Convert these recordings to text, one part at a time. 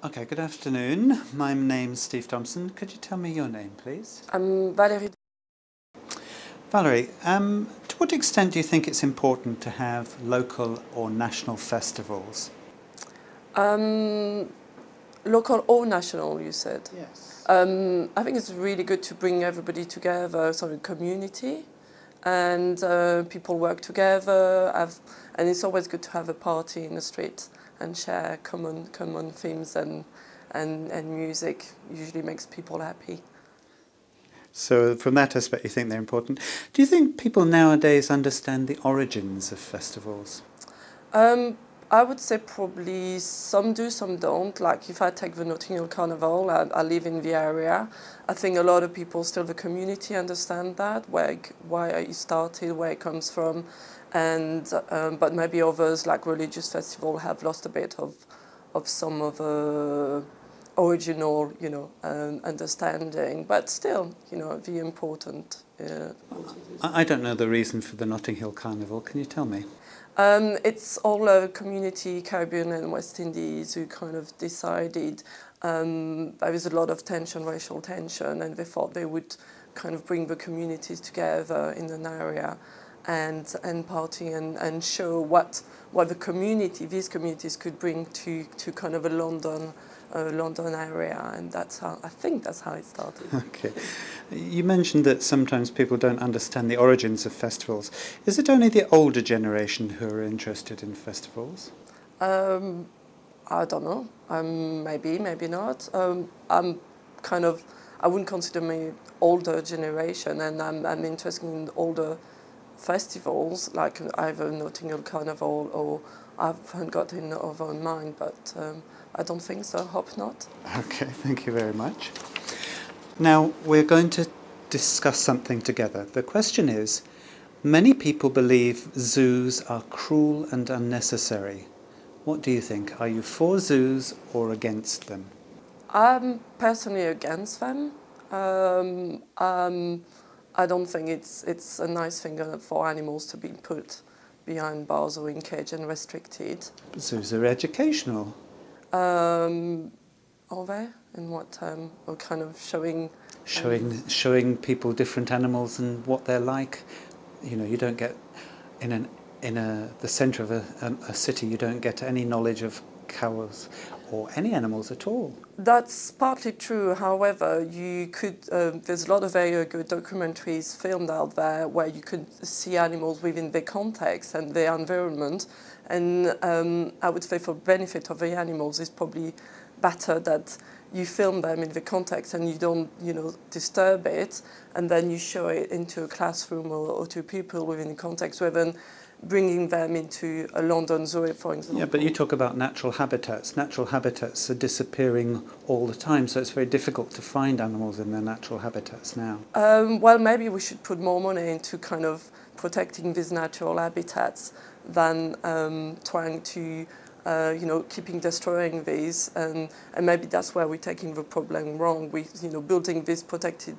Okay, good afternoon. My name's Steve Thompson. Could you tell me your name, please? I'm Valérie. Valerie, to what extent do you think it's important to have local or national festivals? Local or national, you said? Yes. I think it's really good to bring everybody together, sort of community, and people work together, and it's always good to have a party in the street and share common themes and music usually makes people happy. So from that aspect you think they're important. Do you think people nowadays understand the origins of festivals? I would say probably some do, some don't. Like if I take the Notting Hill Carnival, I live in the area. I think a lot of people, still the community, understand that, why it started, where it comes from, and but maybe others, like religious festival, have lost a bit of some of the original, understanding. But still, the important. I don't know the reason for the Notting Hill Carnival. Can you tell me? It's all a community, Caribbean and West Indies, who kind of decided there was a lot of tension, racial tension, and they thought they would kind of bring the communities together in an area and party and show what these communities could bring to kind of a London area, and I think that's how it started. Okay. You mentioned that sometimes people don't understand the origins of festivals. Is it only the older generation who are interested in festivals? I don't know. Maybe not. I wouldn't consider me older generation, and I'm interested in older festivals, like either Notting Hill Carnival or I haven't got in over in mind, but I don't think so. Hope not. Okay, thank you very much. Now, we're going to discuss something together. The question is, many people believe zoos are cruel and unnecessary. What do you think? Are you for zoos or against them? I'm personally against them. I don't think it's a nice thing for animals to be put behind bars or in cage and restricted. But zoos are educational. Are they? In what term? Or kind of showing people different animals and what they're like. You know, you don't get in the centre of a city. You don't get any knowledge of cows or any animals at all. That's partly true. However, you could. There's a lot of very good documentaries filmed out there where you could see animals within their context and their environment. And I would say, for benefit of the animals, it's probably better that you film them in the context and you don't, disturb it, and then you show it into a classroom or to people within the context, rather than bringing them into a London zoo, for example. Yeah, but you talk about natural habitats. Natural habitats are disappearing all the time, so it's very difficult to find animals in their natural habitats now. Well, maybe we should put more money into kind of protecting these natural habitats than trying to, keeping destroying these, and maybe that's where we're taking the problem wrong. We, building these protected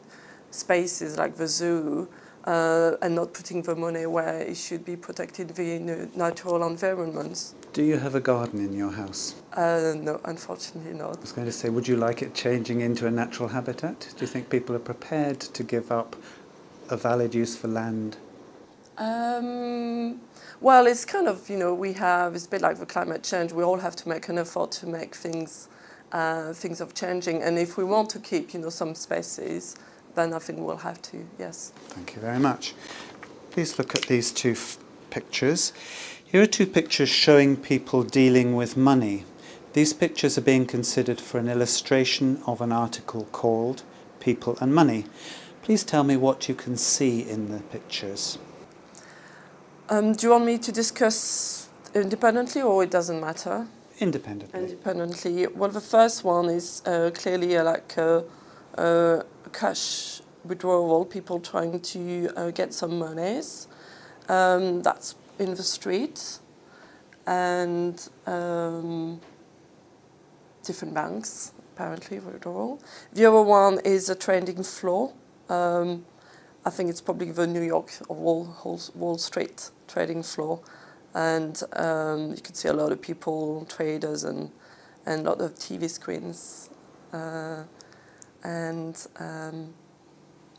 spaces like the zoo, and not putting the money where it should be protected the natural environments. Do you have a garden in your house? No, unfortunately not. I was going to say, would you like it changing into a natural habitat? Do you think people are prepared to give up a valid use for land? Well, it's kind of, it's a bit like the climate change. We all have to make an effort to make things of changing. And if we want to keep, some species, then I think we'll have to, yes. Thank you very much. Please look at these two pictures. Here are two pictures showing people dealing with money. These pictures are being considered for an illustration of an article called People and Money. Please tell me what you can see in the pictures. Do you want me to discuss independently, or it doesn't matter? Independently. Independently. Well, the first one is clearly like a cash withdrawal, people trying to get some monies. That's in the street, and different banks, apparently, withdrawal. The other one is a trading floor. I think it's probably the New York or Wall Street trading floor. And you can see a lot of people, traders and and a lot of TV screens, and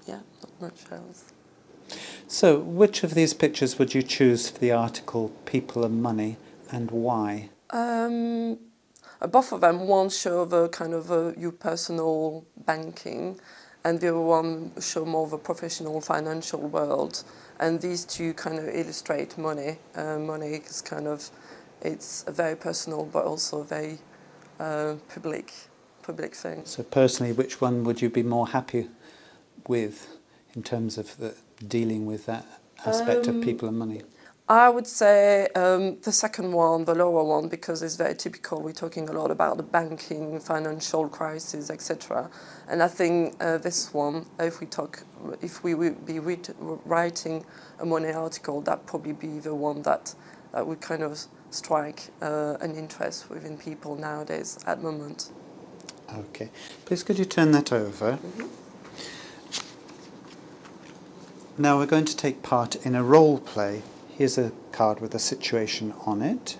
yeah, not much else. So, which of these pictures would you choose for the article People and Money, and why? Both of them, one show the kind of your personal banking, and the other one show more of a professional financial world. And these two kind of illustrate money. Money is kind of, it's very personal, but also a very public thing. So personally, which one would you be more happy with in terms of dealing with that aspect of people and money? I would say the second one, the lower one, because it's very typical. We're talking a lot about the banking, financial crisis, etc. And I think this one, if we would be writing a money article, that'd probably be the one that would kind of strike an interest within people nowadays at the moment. Okay. Please could you turn that over? Mm-hmm. Now we're going to take part in a role play. Here's a card with a situation on it.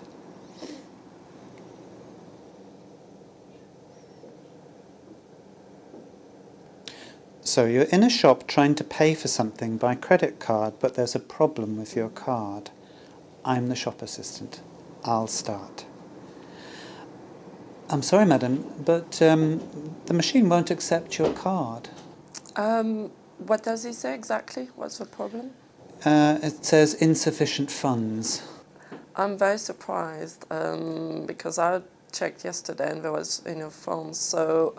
So you're in a shop trying to pay for something by credit card, but there's a problem with your card. I'm the shop assistant. I'll start. I'm sorry, madam, but the machine won't accept your card. What does it say exactly? What's the problem? It says insufficient funds. I'm very surprised because I checked yesterday and there was enough funds. So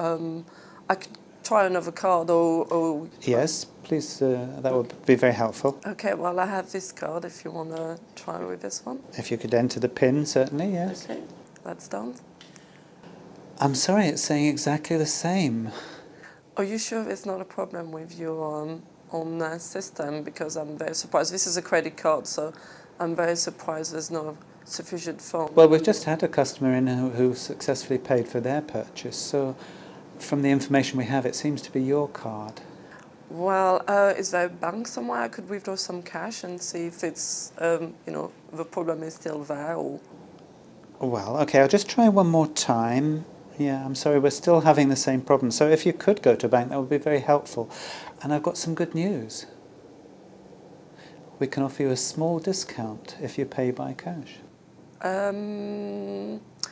I could try another card or... Yes, please, that would be very helpful. Okay, well I have this card if you want to try with this one. If you could enter the PIN, certainly, yes. Okay, that's done. I'm sorry, it's saying exactly the same. Are you sure there's not a problem with your own system? Because I'm very surprised. This is a credit card, so I'm very surprised there's not sufficient funds. Well, we've just had a customer in who successfully paid for their purchase, so from the information we have, it seems to be your card. Well, is there a bank somewhere I could withdraw some cash and see if it's, you know, the problem is still there? Or... Well, okay, I'll just try one more time. Yeah, I'm sorry, we're still having the same problem. So if you could go to a bank, that would be very helpful. And I've got some good news. We can offer you a small discount if you pay by cash.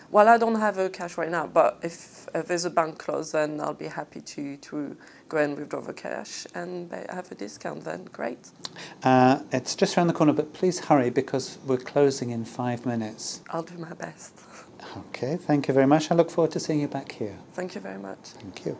Well, I don't have a cash right now, but if there's a bank close, then I'll be happy to go and withdraw the cash and have a discount then. Great. It's just around the corner, but please hurry because we're closing in 5 minutes. I'll do my best. Okay, thank you very much. I look forward to seeing you back here. Thank you very much. Thank you.